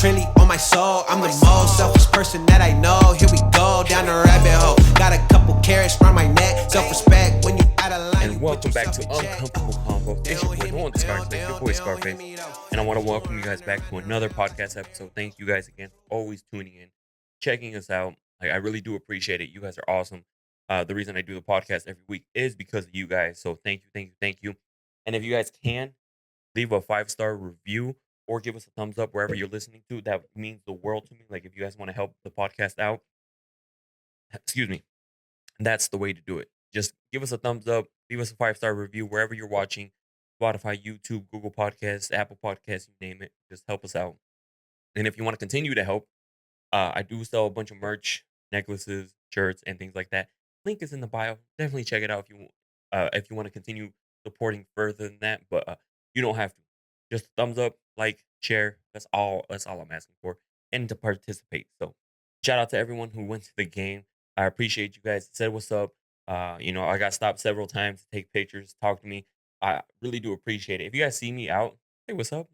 Trilly on my soul. I'm the most selfish person that I know. Here we go down the rabbit hole. Got a couple carrots around my neck. Self-respect when you out of line. And welcome back to Uncomfortable Convo. It's your boy, no one Scarface, your boy Scarface. And I want to welcome you guys back to another podcast episode. Thank you guys again for always tuning in, checking us out. I really do appreciate it. You guys are awesome. The reason I do the podcast every week is because of you guys. So thank you. And if you guys can, leave a 5-star review or give us a thumbs up wherever you're listening to. That means the world to me. Like if you guys want to help the podcast out, excuse me, that's the way to do it. Just give us a thumbs up, leave us a 5-star review wherever you're watching. Spotify, YouTube, Google Podcasts, Apple Podcasts, you name it. Just help us out. And if you want to continue to help, I do sell a bunch of merch, necklaces, shirts, and things like that. Link is in the bio. Definitely check it out if you want to continue supporting further than that. But you don't have to. Just thumbs up, like, share. That's all. That's all I'm asking for, and to participate. So, shout out to everyone who went to the game. I appreciate you guys. Said what's up. I got stopped several times to take pictures, talk to me. I really do appreciate it. If you guys see me out, hey, what's up?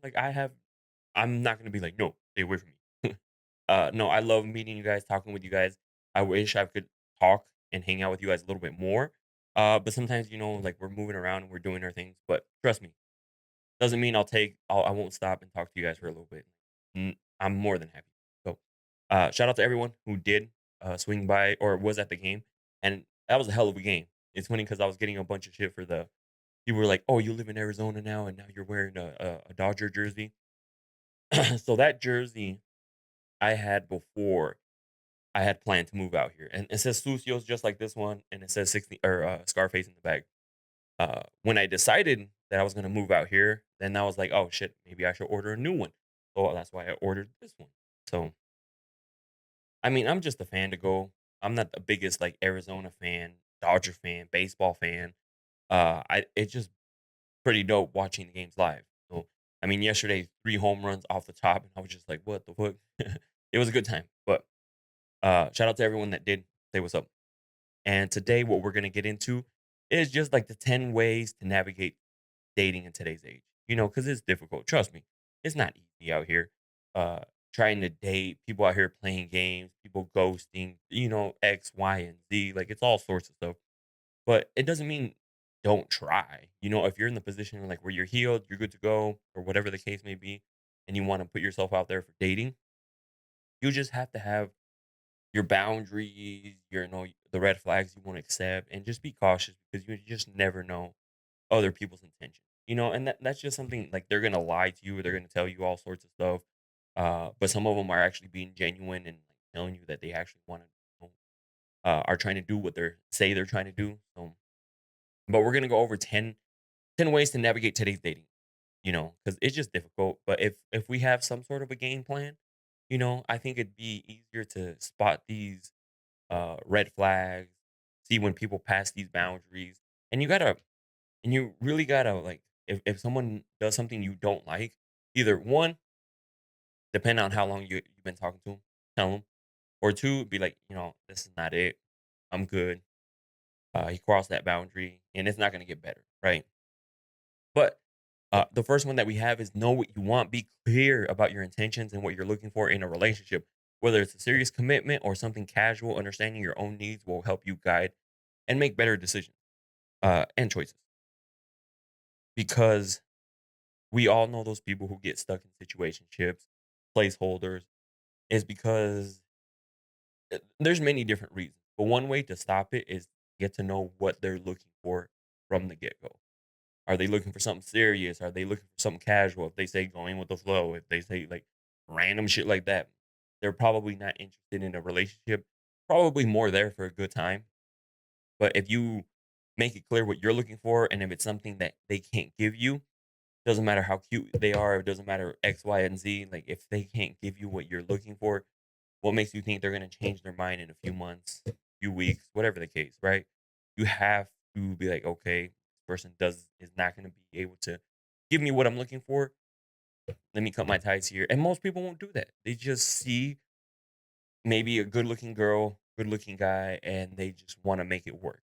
I'm not gonna be like, no, stay away from me. No, I love meeting you guys, talking with you guys. I wish I could talk and hang out with you guys a little bit more. But sometimes, like we're moving around and we're doing our things. But trust me, doesn't mean I won't stop and talk to you guys for a little bit. I'm more than happy. So, shout out to everyone who did swing by or was at the game, and that was a hell of a game. It's funny because I was getting a bunch of shit for the people were like, "Oh, you live in Arizona now, and now you're wearing a Dodger jersey." So that jersey I had before I had planned to move out here, and it says Sucios just like this one, and it says 60 or Scarface in the back. When I decided that I was gonna move out here, then I was like, "Oh shit, maybe I should order a new one." So that's why I ordered this one. So I mean, I'm just a fan to go. I'm not the biggest like Arizona fan, Dodger fan, baseball fan. It's just pretty dope watching the games live. So I mean, yesterday 3 home runs off the top, and I was just like, "What the fuck?" It was a good time. But shout out to everyone that did say what's up. And today, what we're gonna get into is just like the 10 ways to navigate dating in today's age. Because it's difficult. Trust me, it's not easy out here. Uh, Trying to date, people out here playing games, people ghosting, X, Y, and Z. Like it's all sorts of stuff. But it doesn't mean don't try. If you're in the position like where you're healed, you're good to go, or whatever the case may be, and you want to put yourself out there for dating, you just have to have your boundaries, the red flags you won't accept, and just be cautious because you just never know other people's intentions. And that's just something like they're gonna lie to you or they're gonna tell you all sorts of stuff. But some of them are actually being genuine and like telling you that they actually want to, are trying to do what they're trying to do. So, but we're gonna go over 10 ways to navigate today's dating. Because it's just difficult. But if we have some sort of a game plan, I think it'd be easier to spot these red flags, see when people pass these boundaries, and you really gotta like if someone does something you don't like, either one, depend on how long you've been talking to them, tell them, or two, be like, this is not it. I'm good. He crossed that boundary, and it's not gonna get better, right? But the first one that we have is know what you want. Be clear about your intentions and what you're looking for in a relationship. Whether it's a serious commitment or something casual, understanding your own needs will help you guide and make better decisions and choices. Because we all know those people who get stuck in situationships, placeholders, is because there's many different reasons. But one way to stop it is get to know what they're looking for from the get go. Are they looking for something serious? Are they looking for something casual? If they say going with the flow, if they say like random shit like that, they're probably not interested in a relationship. Probably more there for a good time. But if you make it clear what you're looking for, and if it's something that they can't give you, doesn't matter how cute they are, it doesn't matter X, Y, and Z. Like if they can't give you what you're looking for, what makes you think they're gonna change their mind in a few months, few weeks, whatever the case, right? You have to be like, okay, this person is not gonna be able to give me what I'm looking for. Let me cut my ties here. And most people won't do that. They just see maybe a good looking girl, good looking guy, and they just want to make it work.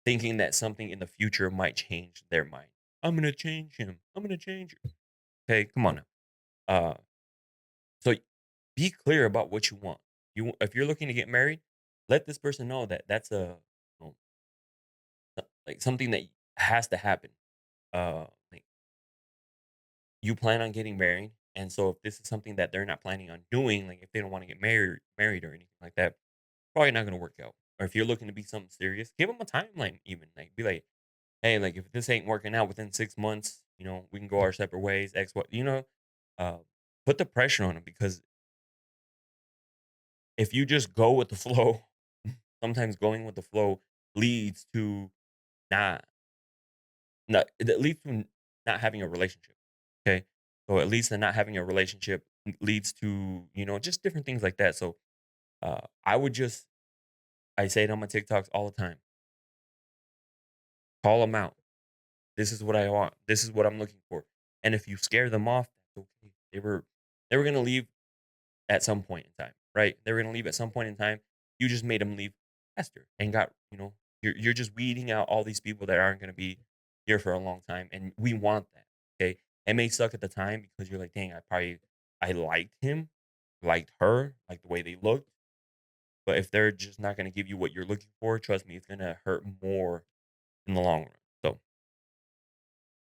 Thinking that something in the future might change their mind. I'm gonna change him. I'm gonna change her. Hey, come on now. be clear about what you want. If you're looking to get married, let this person know that that's you know, like something that has to happen. Like you plan on getting married, and so if this is something that they're not planning on doing, like if they don't want to get married or anything like that, probably not gonna work out. Or if you're looking to be something serious, give them a timeline. Even like be like, hey, like if this ain't working out within 6 months, we can go our separate ways. X, what uh, put the pressure on them because if you just go with the flow, sometimes going with the flow leads to not not it leads to not having a relationship. Okay. So at least in not having a relationship leads to, just different things like that. So I would just I say it on my TikToks all the time. Call them out. This is what I want. This is what I'm looking for. And if you scare them off, that's okay. They were gonna leave at some point in time, right? They were gonna leave at some point in time. You just made them leave faster and you're just weeding out all these people that aren't gonna be here for a long time. And we want that. Okay. It may suck at the time because you're like, dang, I liked him, liked her, like the way they looked. But if they're just not gonna give you what you're looking for, trust me, it's gonna hurt more in the long run. So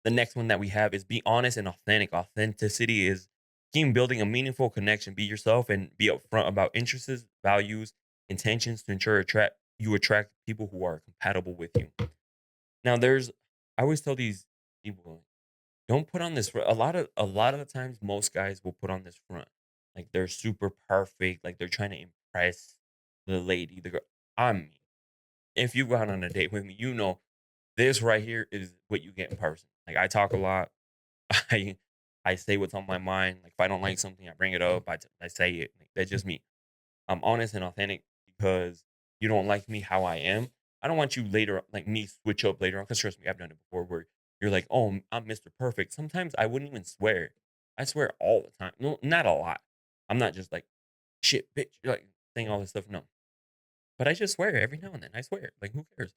the next one that we have is be honest and authentic. Authenticity is keep building a meaningful connection. Be yourself and be upfront about interests, values, intentions to ensure you attract people who are compatible with you. Now, I always tell these people, don't put on this a lot of the times most guys will put on this front. Like they're super perfect, like they're trying to impress the lady, the girl. I'm me. If you go out on a date with me, this right here is what you get in person. Like I talk a lot. I I say what's on my mind. Like if I don't like something, I bring it up. I say it. Like, that's just me. I'm honest and authentic because you don't like me how I am. I don't want you later, like me, switch up later on. Because trust me, I've done it before where you're like, oh, I'm Mr. Perfect. Sometimes I wouldn't even swear. I swear all the time. No, not a lot. I'm not just like shit, bitch, like saying all this stuff. No, but I just swear every now and then. I swear. Like who cares?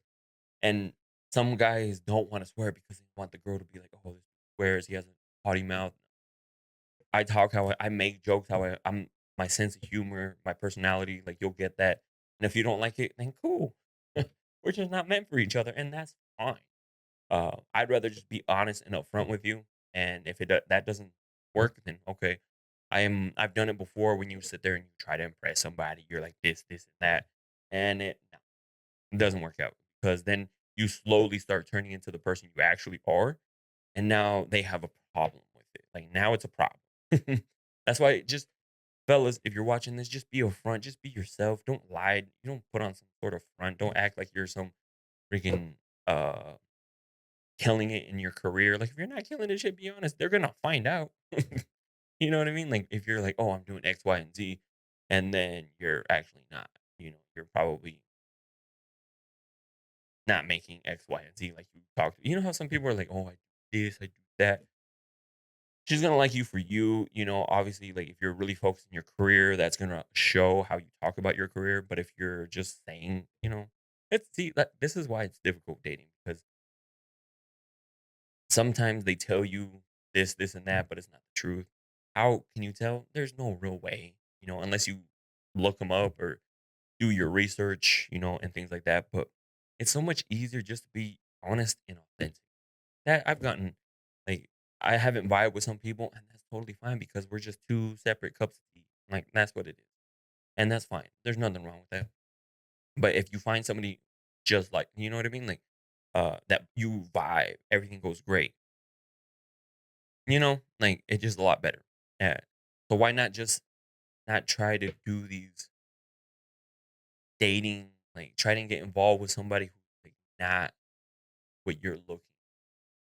And some guys don't want to swear because they want the girl to be like, oh, this swears. He has a potty mouth. I talk how I make jokes how I'm my sense of humor, my personality, like you'll get that. And if you don't like it, then cool. We're just not meant for each other, and that's fine. I'd rather just be honest and upfront with you. And if that doesn't work, then okay. I've done it before when you sit there and you try to impress somebody. You're like this, and that, and no, it doesn't work out because then you slowly start turning into the person you actually are, and now they have a problem with it. Like now it's a problem. That's why just fellas, if you're watching this, just be upfront, just be yourself. Don't lie. You don't put on some sort of front. Don't act like you're some freaking uh killing it in your career. Like if you're not killing this shit, be honest. They're gonna find out. You know what I mean? Like if you're like, oh, I'm doing X, Y, and Z, and then you're actually not. You're probably not making X, Y, and Z like you talked. You know how some people are like, oh, I do this, I do that. She's gonna like you for you. Obviously, like if you're really focused on your career, that's gonna show how you talk about your career. But if you're just saying, this is why it's difficult dating because sometimes they tell you this, and that, but it's not the truth. How can you tell? There's no real way, unless you look them up or do your research, and things like that. But it's so much easier just to be honest and authentic. That I've gotten like I haven't vibed with some people, and that's totally fine because we're just two separate cups of tea. Like that's what it is. And that's fine. There's nothing wrong with that. But if you find somebody just like, you know what I mean? Like that you vibe, everything goes great. Like it's just a lot better. Yeah. So why not just not try to do these dating, like try to get involved with somebody who's like not what you're looking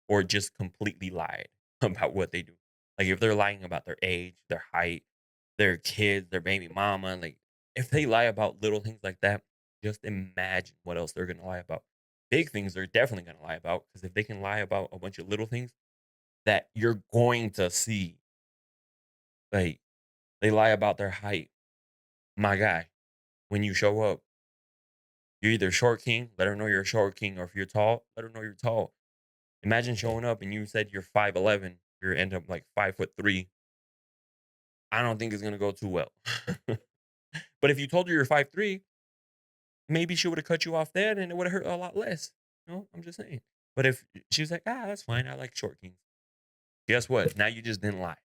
or just completely lied about what they do. Like if they're lying about their age, their height, their kids, their baby mama, like if they lie about little things like that, just imagine what else they're gonna lie about. Big things they're definitely gonna lie about because if they can lie about a bunch of little things that you're going to see, like they lie about their height. My guy, when you show up, you're either short king, let her know you're a short king, or if you're tall, let her know you're tall. Imagine showing up and you said you're 5'11", you end up like 5'3". I don't think it's gonna go too well. But if you told her you're 5'3", maybe she would have cut you off then and it would have hurt a lot less. I'm just saying. But if she was like, that's fine. I like short kings. Guess what? Now you just didn't lie.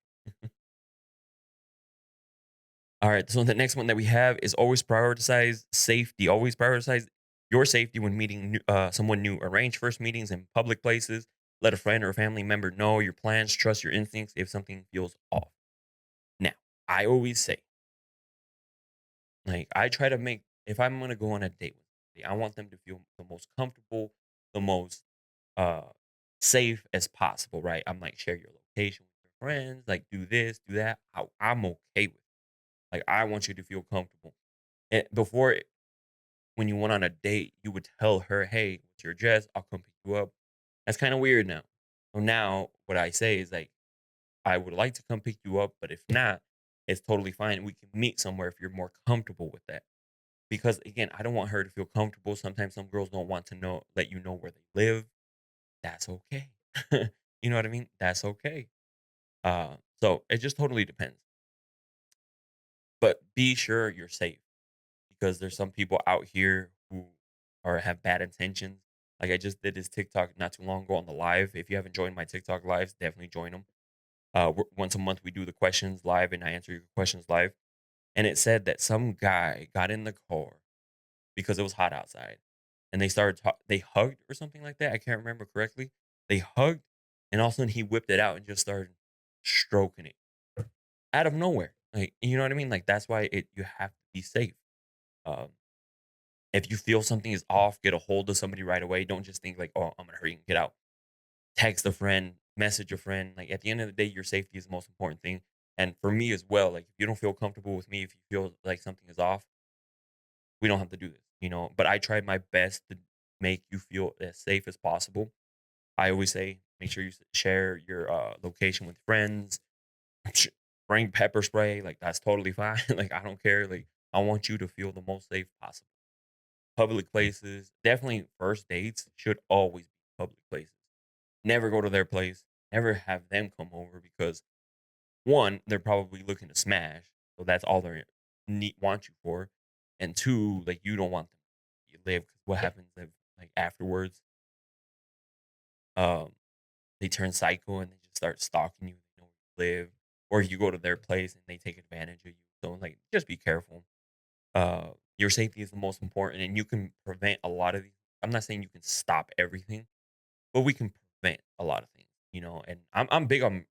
All right. So the next one that we have is always prioritize safety. Always prioritize your safety when meeting someone new. Arrange first meetings in public places. Let a friend or a family member know your plans. Trust your instincts if something feels off. Now, I always say, like, I try to make, if I'm going to go on a date with somebody, I want them to feel the most comfortable, the most uh, safe as possible, right? I'm like, share your location with your friends, like, do this, do that. I'm okay with it. Like, I want you to feel comfortable. And when you went on a date, you would tell her, "Hey, what's your address? I'll come pick you up." That's kind of weird now. So now what I say is like, I would like to come pick you up, but if not, it's totally fine. We can meet somewhere if you're more comfortable with that. Because again, I don't want her to feel comfortable. Sometimes some girls don't want to let you know where they live. That's okay. You know what I mean? That's okay. So it just totally depends. But be sure you're safe because there's some people out here who have bad intentions. Like I just did this TikTok not too long ago on the live. If you haven't joined my TikTok lives, definitely join them. Once a month we do the questions live and I answer your questions live. And it said that some guy got in the car because it was hot outside, and they hugged or something like that. I can't remember correctly. They hugged, and all of a sudden he whipped it out and just started stroking it out of nowhere. Like you know what I mean? Like that's why you have to be safe. Um, if you feel something is off, get a hold of somebody right away. Don't just think like, oh, I'm gonna hurry and get out. Text a friend, message a friend. Like at the end of the day, your safety is the most important thing. And for me as well, like if you don't feel comfortable with me, if you feel like something is off, we don't have to do this. But I tried my best to make you feel as safe as possible. I always say, make sure you share your location with friends. Sh- Bring pepper spray, like that's totally fine. Like I don't care. Like I want you to feel the most safe possible. Public places, definitely first dates should always be public places. Never go to their place. Never have them come over because one, they're probably looking to smash, so that's all they want you for, and two, like you don't want them to live because what happens if like afterwards, um, they turn psycho and they just start stalking you. They know where you live, or you go to their place and they take advantage of you. So like, just be careful. Your safety is the most important, and you can prevent a lot of these. I'm not saying you can stop everything, but we can prevent a lot of things. And I'm big on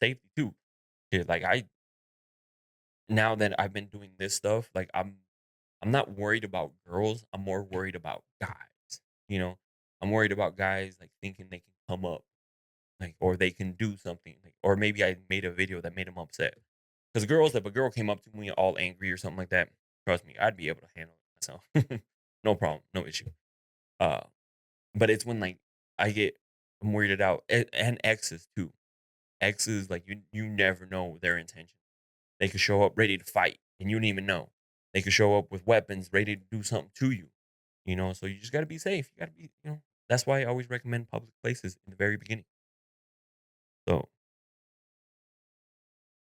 safety too. Yeah, like now that I've been doing this stuff, like I'm not worried about girls. I'm more worried about guys. You know, I'm worried about guys like thinking they can come up, like, or they can do something, like, or maybe I made a video that made them upset. Because girls, if a girl came up to me all angry or something like that, trust me, I'd be able to handle it myself. No problem, no issue. Uh, but it's when like I'm weirded out, and exes too. Exes, like you never know their intention. They could show up ready to fight, and you don't even know. They could show up with weapons, ready to do something to you. So you just got to be safe. You got to be. That's why I always recommend public places in the very beginning. So,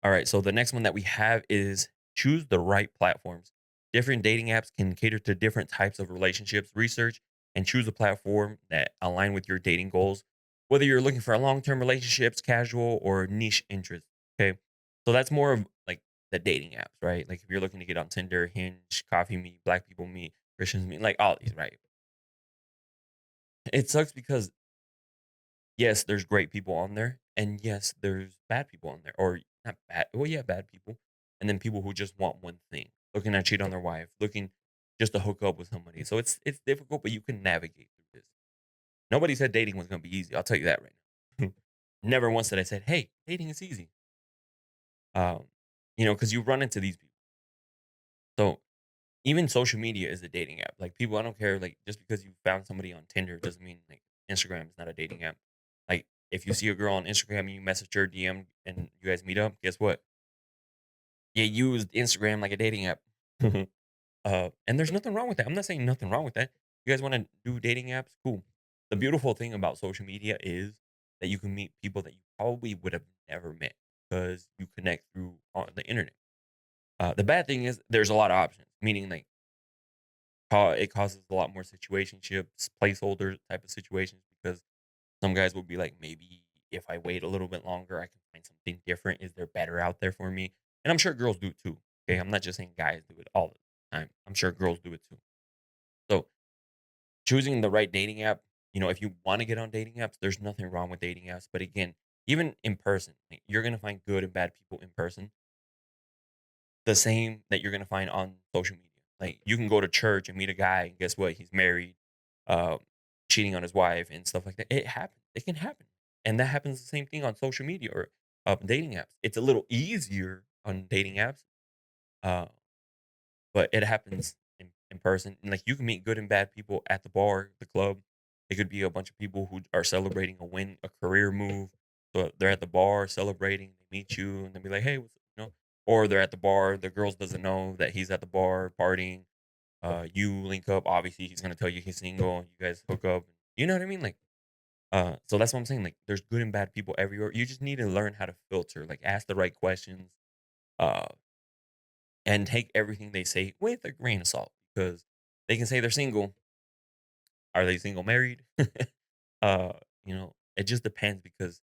all right. So the next one that we have is choose the right platforms. Different dating apps can cater to different types of relationships. Research and choose a platform that align with your dating goals, whether you're looking for a long-term relationships, casual or niche interests. Okay. So that's more of like the dating apps, right? Like if you're looking to get on Tinder, Hinge, Coffee Me, Black People Meet, Christians Meet, like all these, right? It sucks because yes, there's great people on there, and yes, there's bad people on there, or not bad. Well, yeah, bad people, and then people who just want one thing, looking to cheat on their wife, looking just to hook up with somebody. So it's difficult, but you can navigate through this. Nobody said dating was going to be easy. I'll tell you that right now. Never once did I said, "Hey, dating is easy." Um, because you run into these people. So even social media is a dating app. Like people, I don't care. Like just because you found somebody on Tinder doesn't mean like Instagram is not a dating app. Like if you see a girl on Instagram and you message her DM and you guys meet up, guess what? You used Instagram like a dating app. And there's nothing wrong with that. I'm not saying nothing wrong with that. You guys want to do dating apps? Cool. The beautiful thing about social media is that you can meet people that you probably would have never met. because you connect through on the internet. The bad thing is there's a lot of options, meaning like it causes a lot more situationships, placeholder type of situations because some guys will be like, maybe if I wait a little bit longer, I can find something different. Is there better out there for me? And I'm sure girls do too. Okay. I'm not just saying guys do it all the time. I'm sure girls do it too. So choosing the right dating app, if you want to get on dating apps, there's nothing wrong with dating apps. But again, even in person, like, you're going to find good and bad people in person, the same that you're going to find on social media. Like you can go to church and meet a guy, and guess what? He's married, uh, cheating on his wife and stuff like that. It happens. It can happen. And that happens the same thing on social media or dating apps. It's a little easier on dating apps. Uh, but it happens in person. And like you can meet good and bad people at the bar, the club. It could be a bunch of people who are celebrating a win, a career move. So they're at the bar celebrating. They meet you and they be like, "Hey, Or they're at the bar. The girls doesn't know that he's at the bar partying. You link up. Obviously, he's gonna tell you he's single. You guys hook up. You know what I mean? Like, so that's what I'm saying. Like, there's good and bad people everywhere. You just need to learn how to filter. Like, ask the right questions. Uh, and take everything they say with a grain of salt because they can say they're single. Are they single married? uh, it just depends because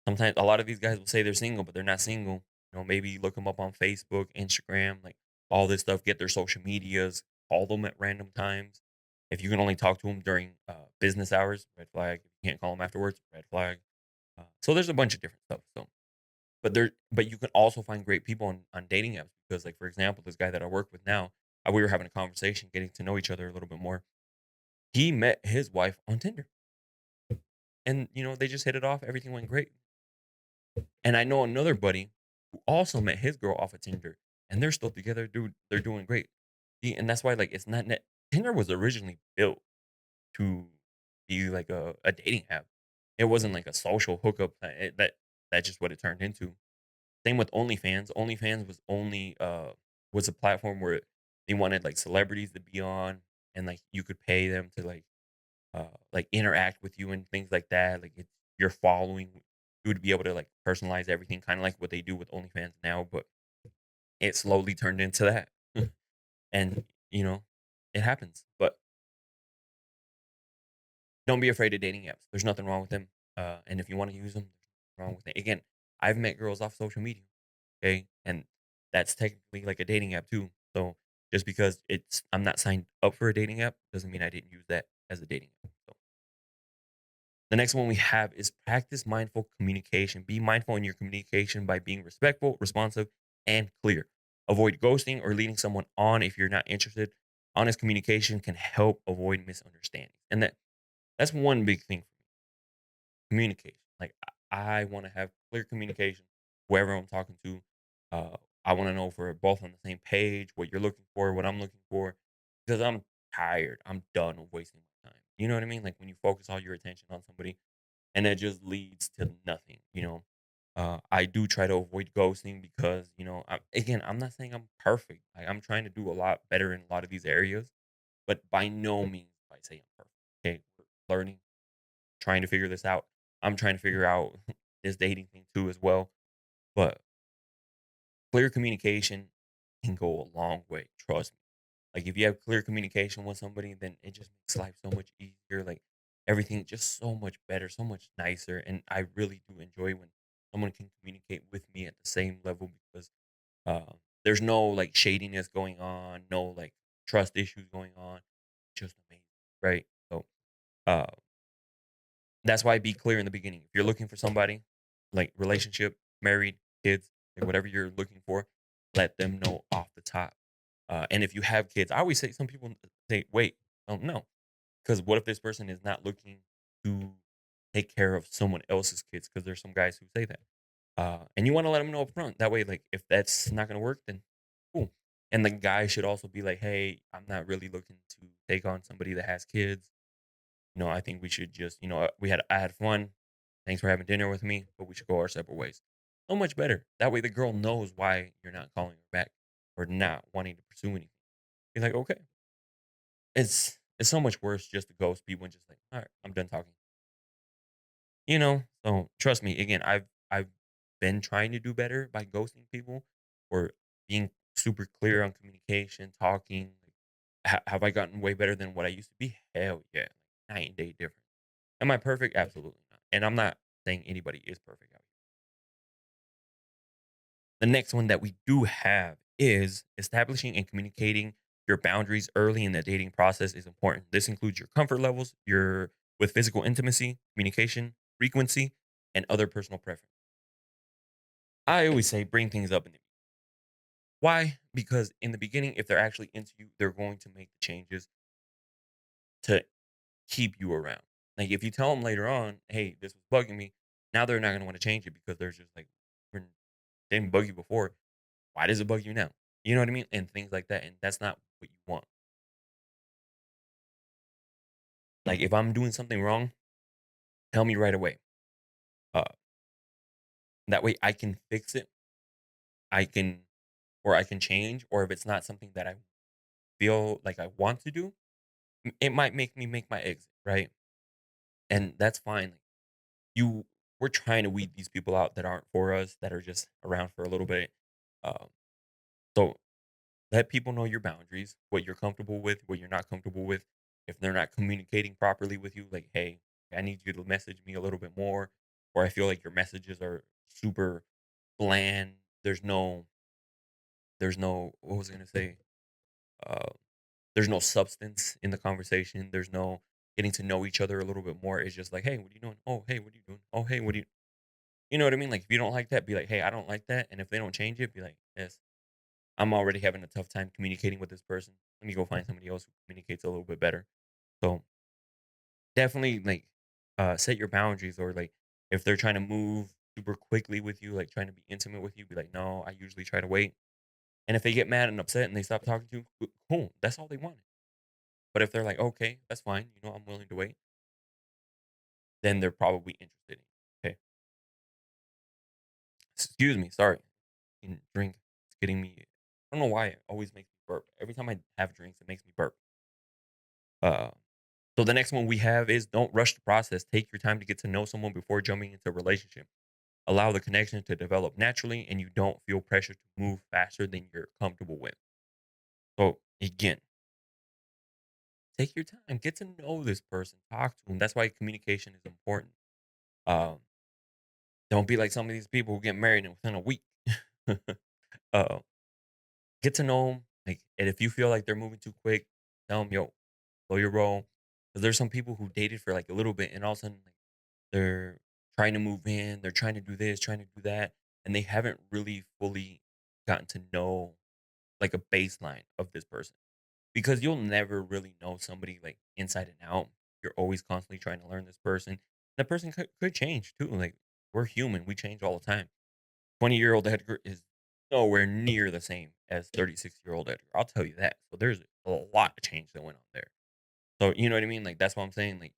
sometimes a lot of these guys will say they're single, but they're not single. Maybe look them up on Facebook, Instagram, like all this stuff, get their social medias, call them at random times. If you can only talk to them during business hours, red flag. If you can't call them afterwards, red flag. So there's a bunch of different stuff. So but you can also find great people on dating apps because, like, for example, this guy that I work with now, we were having a conversation, getting to know each other a little bit more. He met his wife on Tinder, and they just hit it off. Everything went great. And I know another buddy who also met his girl off of Tinder, and they're still together, dude. They're doing great. See, and that's why, like, it's not net. Tinder was originally built to be like a dating app. It wasn't like a social hookup. That's just what it turned into. Same with OnlyFans. OnlyFans was a platform where they wanted like celebrities to be on and like you could pay them to like interact with you and things like that. Like it's you're following you would be able to like personalize everything kind of like what they do with OnlyFans now, but it slowly turned into that. And you know, it happens. But don't be afraid of dating apps. There's nothing wrong with them. And if you want to use them, there's nothing wrong with it. Again, I've met girls off social media. Okay. And that's technically like a dating app too. So just because I'm not signed up for a dating app doesn't mean I didn't use that as a dating app. So the next one we have is practice mindful communication. Be mindful in your communication by being respectful, responsive, and clear. Avoid ghosting or leading someone on if you're not interested. Honest communication can help avoid misunderstandings. And that's one big thing for me. Communication. Like I want to have clear communication, whoever I'm talking to. I want to know if we're both on the same page, what you're looking for, what I'm looking for, because I'm tired. I'm done of wasting my time. You know what I mean? Like when you focus all your attention on somebody, and it just leads to nothing. I do try to avoid ghosting because again, I'm not saying I'm perfect. I'm trying to do a lot better in a lot of these areas, but by no means do I say I'm perfect. Okay, we're learning, trying to figure this out. I'm trying to figure out this dating thing too as well. But clear communication can go a long way. Trust me. Like if you have clear communication with somebody, then it just makes life so much easier. Like everything just so much better, so much nicer. And I really do enjoy when someone can communicate with me at the same level because uh, there's no like shadiness going on, no like trust issues going on. Just amazing, right? So uh, that's why be clear in the beginning. If you're looking for somebody, like relationship, married, kids, like whatever you're looking for, let them know off the top. And if you have kids, I always say some people say, wait, no. Because what if this person is not looking to take care of someone else's kids? Because there's some guys who say that. And you want to let them know up front. That way, like, if that's not going to work, then cool. And the guy should also be like, hey, I'm not really looking to take on somebody that has kids. I think we should just, I had fun. Thanks for having dinner with me, but we should go our separate ways. So much better. That way the girl knows why you're not calling her back or not wanting to pursue anything. Be like, okay. It's so much worse just to ghost people and just like, all right, I'm done talking. So trust me, again, I've been trying to do better by ghosting people or being super clear on communication, talking? Like, have I gotten way better than what I used to be? Hell yeah, like night and day difference. Am I perfect? Absolutely not. And I'm not saying anybody is perfect out here. The next one that we do have is establishing and communicating your boundaries early in the dating process is important. This includes your comfort levels, your with physical intimacy, communication, frequency, and other personal preference. I always say bring things up in the why? Because in the beginning, if they're actually into you, they're going to make the changes to keep you around. Like if you tell them later on, hey, this was bugging me, now they're not going to want to change it because they're just like, "We're- didn't bug you before. Why does it bug you now?" You know what I mean? And things like that. And that's not what you want. Like if I'm doing something wrong, tell me right away. Uh, that way I can fix it. I can, or I can change. Or if it's not something that I feel like I want to do, it might make me make my exit, right? And that's fine. Like you, we're trying to weed these people out that aren't for us, that are just around for a little bit. Um, so let people know your boundaries, what you're comfortable with, what you're not comfortable with. If they're not communicating properly with you, like, hey, I need you to message me a little bit more, or I feel like your messages are super bland. There's no, what was I gonna say? Uh, there's no substance in the conversation. There's no getting to know each other a little bit more. It's just like, hey, what are you doing? Oh, hey, what are you doing? Oh, hey, what do you know what I mean? Like, if you don't like that, be like, hey, I don't like that. And if they don't change it, be like, yes, I'm already having a tough time communicating with this person. Let me go find somebody else who communicates a little bit better. So definitely like set your boundaries, or like if they're trying to move super quickly with you, like trying to be intimate with you, be like, no, I usually try to wait. And if they get mad and upset and they stop talking to you, cool. That's all they wanted. But if they're like, okay, that's fine, I'm willing to wait, then they're probably interested in you. Okay. Excuse me, sorry. Drink. It's getting me. I don't know why it always makes me burp. Every time I have drinks, it makes me burp. Uh, so the next one we have is don't rush the process. Take your time to get to know someone before jumping into a relationship. Allow the connection to develop naturally, and you don't feel pressure to move faster than you're comfortable with. So again, take your time, get to know this person, talk to them. That's why communication is important. Um, don't be like some of these people who get married within a week. uh, get to know them. Like, and if you feel like they're moving too quick, tell them, yo, slow your roll. Because there's some people who dated for like a little bit, and all of a sudden, like, they're trying to move in, they're trying to do this, trying to do that, and they haven't really fully gotten to know like a baseline of this person. Because you'll never really know somebody like inside and out. You're always constantly trying to learn this person. That person could change too. Like we're human, we change all the time. 20-year-old Edgar is nowhere near the same as 36-year-old Edgar. I'll tell you that. So there's a lot of change that went on there. So you know what I mean? Like that's what I'm saying. Like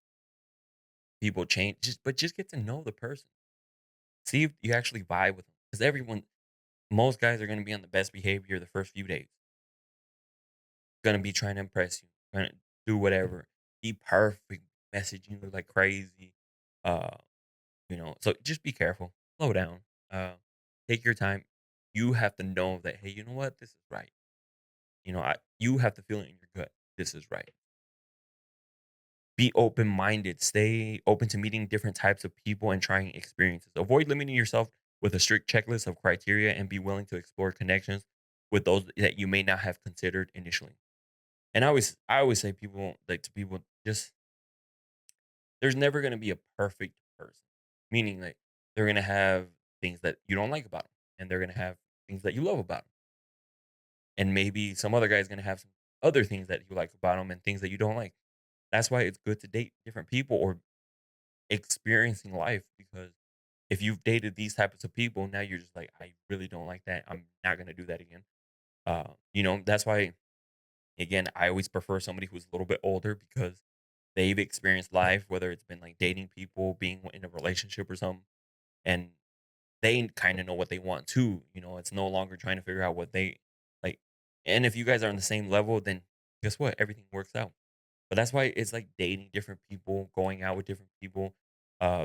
people change, but just get to know the person. See if you actually vibe with them. Because most guys are going to be on the best behavior the first few days. Going to be trying to impress you, trying to do whatever, be perfect, messaging you like crazy. Uh, so just be careful, slow down, uh, take your time. You have to know that, hey, you know what, this is right. You have to feel it in your gut. This is right. Be open minded. Stay open to meeting different types of people and trying experiences. Avoid limiting yourself with a strict checklist of criteria, and be willing to explore connections with those that you may not have considered initially. And I always say people like to people, just there's never gonna be a perfect person. Meaning like they're gonna have things that you don't like about them, and they're gonna have things that you love about them. And maybe some other guy's gonna have some other things that you like about them and things that you don't like. That's why it's good to date different people or experiencing life, because if you've dated these types of people, now you're just like, I really don't like that. I'm not gonna do that again. That's why again, I always prefer somebody who's a little bit older, because they've experienced life, whether it's been like dating people, being in a relationship or something, and they kind of know what they want too. It's no longer trying to figure out what they like. And if you guys are on the same level, then guess what? Everything works out. But that's why it's like dating different people, going out with different people.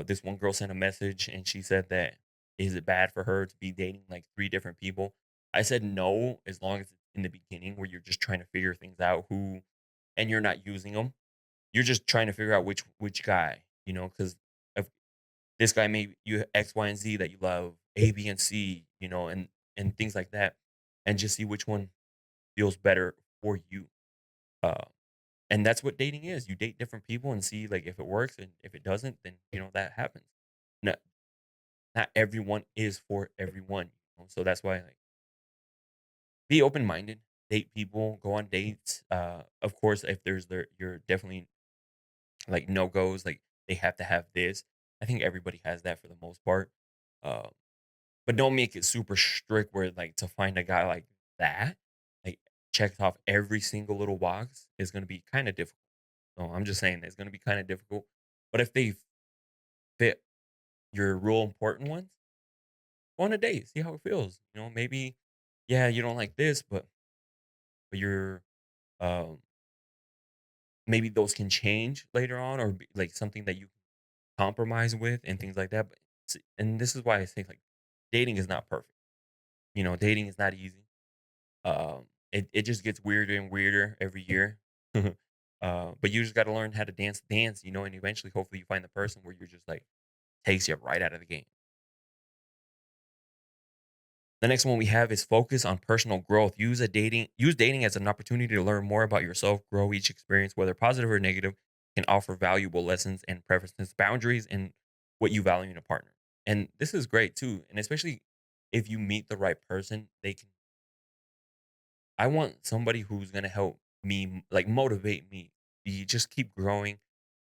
This one girl sent a message and she said that. is it bad for her to be dating like 3 different people? I said no, as long as it's in the beginning where you're just trying to figure things out who and you're not using them. You're just trying to figure out which guy, because if this guy may you X, Y, and Z that you love, A, B, and C, and things like that, and just see which one feels better for you. Uh, and that's what dating is. You date different people and see like if it works, and if it doesn't, then that happens. Not not everyone is for everyone, so that's why like be open minded, date people, go on dates. Of course, if you're definitely like no goes, like they have to have this. I think everybody has that for the most part. Um, but don't make it super strict where like to find a guy like that, like checks off every single little box is going to be kind of difficult. So I'm just saying it's going to be kind of difficult. But if they fit your real important ones, go on a date, see how it feels. Maybe yeah, you don't like this, but you're um maybe those can change later on or be like something that you compromise with and things like that. But and this is why I think like dating is not perfect. Dating is not easy. It just gets weirder and weirder every year. But you just got to learn how to dance, and eventually, hopefully, you find the person where you're just like takes you right out of the game. The next one we have is focus on personal growth. Use dating as an opportunity to learn more about yourself, grow each experience, whether positive or negative, can offer valuable lessons and preferences, boundaries, and what you value in a partner. And this is great too. And especially if you meet the right person, they can I want somebody who's gonna help me like motivate me. You just keep growing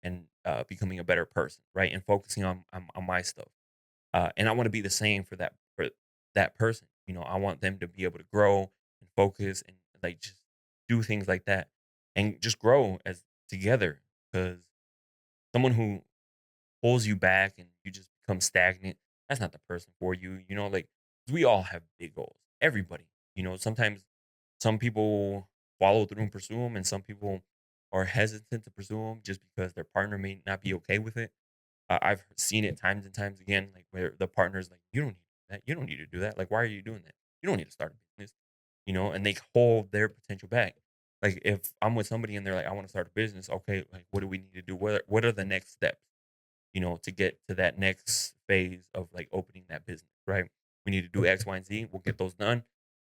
and becoming a better person, right? And focusing on my stuff. And I want to be the same for that person. I want them to be able to grow and focus and like just do things like that and just grow as together. Because someone who pulls you back and you just become stagnant, that's not the person for you. Like we all have big goals. Everybody. Sometimes some people follow through and pursue them, and some people are hesitant to pursue them just because their partner may not be okay with it. I've seen it times and times again, like where the partner's like, "You don't need that. You don't need to do that. Like, why are you doing that? You don't need to start a business." And they hold their potential back. Like, if I'm with somebody and they're like, "I want to start a business," okay, like, what do we need to do? What are the next steps? To get to that next phase of like opening that business, right? We need to do X, Y, and Z. We'll get those done.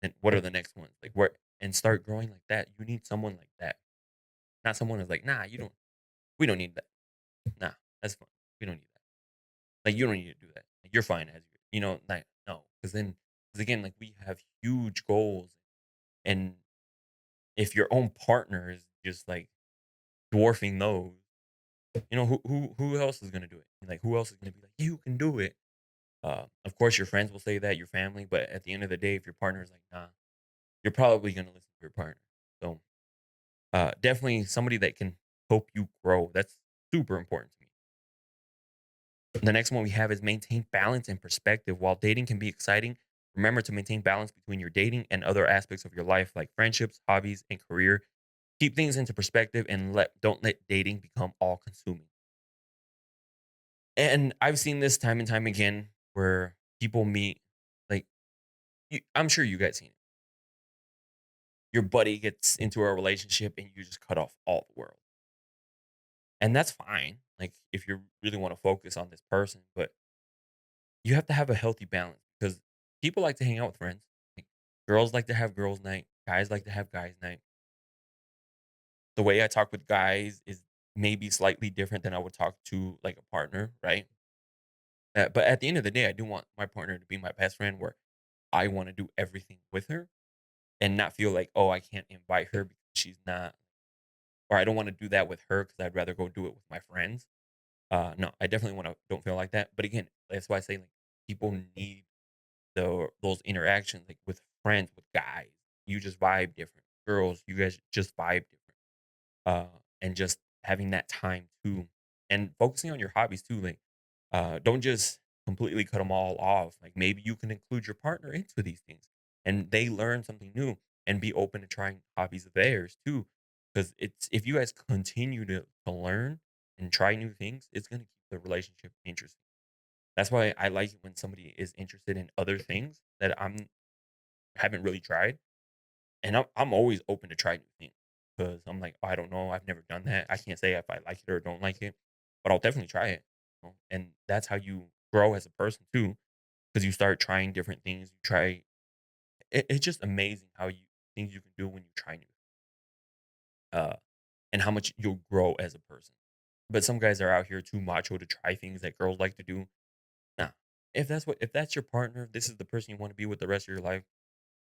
And what are the next ones? Like, where and start growing like that. You need someone like that, not someone who's like, "Nah, you don't. We don't need that. Nah, that's fine. We don't need that." Like, you don't need to do that. Like, you're fine as like, no, because then, because again, like we have huge goals, and if your own partner is just like dwarfing those, who else is gonna do it? Like, who else is gonna be like, you can do it? Of course, your friends will say that, your family, but at the end of the day, if your partner is like, nah, you're probably gonna listen to your partner. So, definitely somebody that can help you grow. That's super important to me. The next one we have is maintain balance and perspective. While dating can be exciting, remember to maintain balance between your dating and other aspects of your life, like friendships, hobbies, and career. Keep things into perspective and don't let dating become all consuming. And I've seen this time and time again where people meet, like I'm sure you guys seen it. Your buddy gets into a relationship and you just cut off all the world, and that's fine. Like if you really want to focus on this person, but you have to have a healthy balance because people like to hang out with friends. Like, girls like to have girls' night. Guys like to have guys' night. The way I talk with guys is maybe slightly different than I would talk to like a partner, right? But at the end of the day, I do want my partner to be my best friend, where I want to do everything with her and not feel like, oh, I can't invite her because she's not, or I don't want to do that with her because I'd rather go do it with my friends. No, I definitely don't feel like that. But again, that's why I say like people need those interactions like with friends, with guys. You just vibe different. Girls, you guys just vibe different. And just having that time too, and focusing on your hobbies too. Like, don't just completely cut them all off. Like maybe you can include your partner into these things, and they learn something new, and be open to trying hobbies of theirs too. Because it's if you guys continue to learn and try new things, it's gonna keep the relationship interesting. That's why I like it when somebody is interested in other things that haven't really tried, and I'm always open to try new things because I'm like, "Oh, I don't know, I've never done that. I can't say if I like it or don't like it, but I'll definitely try it." And that's how you grow as a person too, because you start trying different things. You try it's just amazing how you things you can do when you try new, uh, and how much you'll grow as a person. But some guys are out here too macho to try things that girls like to do. Nah, if that's your partner, if this is the person you want to be with the rest of your life,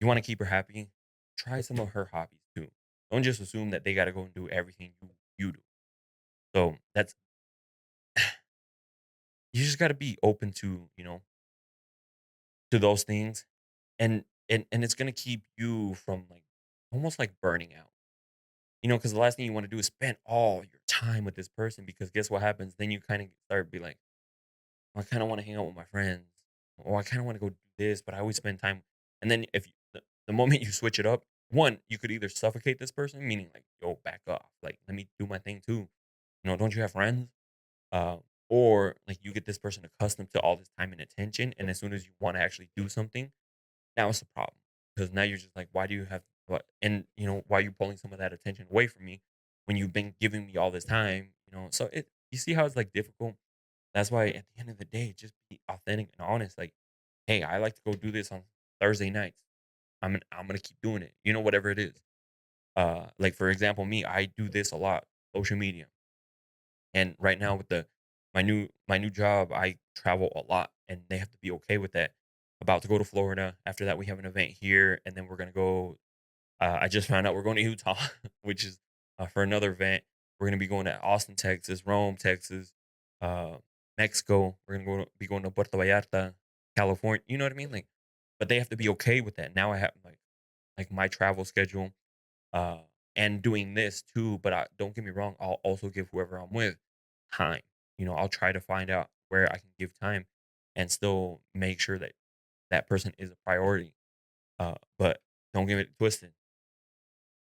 you want to keep her happy, try some of her hobbies too. Don't just assume that they got to go and do everything you do. So that's you just got to be open to to those things, and it's gonna keep you from like almost like burning out. Because the last thing you want to do is spend all your time with this person because guess what happens? Then you kind of start be like, "Oh, I kind of want to hang out with my friends, or I kind of want to go do this, but I always spend time. And then the moment you switch it up, one, you could either suffocate this person, meaning like, yo, back off, like let me do my thing too. Don't you have friends? Uh, or like you get this person accustomed to all this time and attention, and as soon as you want to actually do something, now it's a problem because now you're just like, why do you have what? And why are you pulling some of that attention away from me when you've been giving me all this time? So you see how it's like difficult. That's why at the end of the day, just be authentic and honest. Like, hey, I like to go do this on Thursday nights. I'm gonna keep doing it. Whatever it is. Like for example, me, I do this a lot, social media. And right now with the my new job, I travel a lot and they have to be okay with that. About to go to Florida. After that, we have an event here, and then we're gonna go. I just found out we're going to Utah, which is for another event. We're gonna be going to Austin, Texas, Rome, Texas, uh, Mexico. We're gonna be going to Puerto Vallarta, California. You know what I mean? Like, but they have to be okay with that. Now I have like my travel schedule, uh, and doing this too. But don't get me wrong. I'll also give whoever I'm with time. I'll try to find out where I can give time and still make sure that that person is a priority. But don't get it twisted.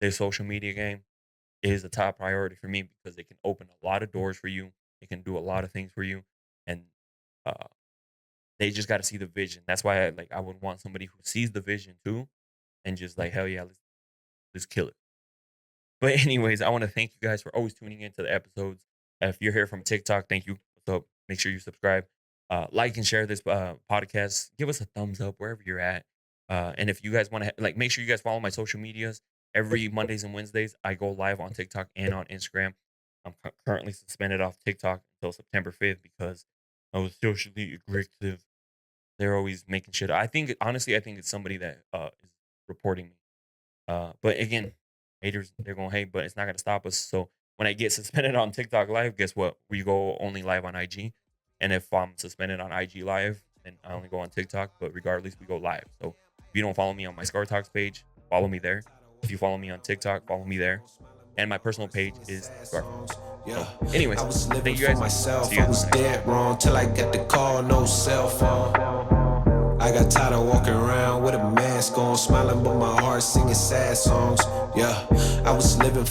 This social media game is a top priority for me because it can open a lot of doors for you. It can do a lot of things for you, and uh, they just got to see the vision. That's why I would want somebody who sees the vision too, and just like hell yeah, let's kill it. But anyways, I want to thank you guys for always tuning into the episodes. If you're here from TikTok, thank you. So make sure you subscribe, like and share this podcast. Give us a thumbs up wherever you're at. And if you guys want to like, make sure you guys follow my social medias. Every Mondays and Wednesdays, I go live on TikTok and on Instagram. I'm currently suspended off TikTok until September 5th because I was socially aggressive. They're always making shit. Honestly, I think it's somebody that is reporting me. But again, haters, they're going to hate, but it's not going to stop us. So when I get suspended on TikTok Live, guess what? We go only live on IG. And if I'm suspended on IG Live, then I only go on TikTok. But regardless, we go live. So if you don't follow me on my Scar Talks page, follow me there. If you follow me on TikTok, follow me there. And my personal page is Scarface. Yeah, So, anyways, I was living thank you for guys. myself. See you I guys in was the next one. dead wrong till I got the call, no cell phone. I got tired of walking around with a mask on, smiling, but my heart singing sad songs. Yeah, I was living for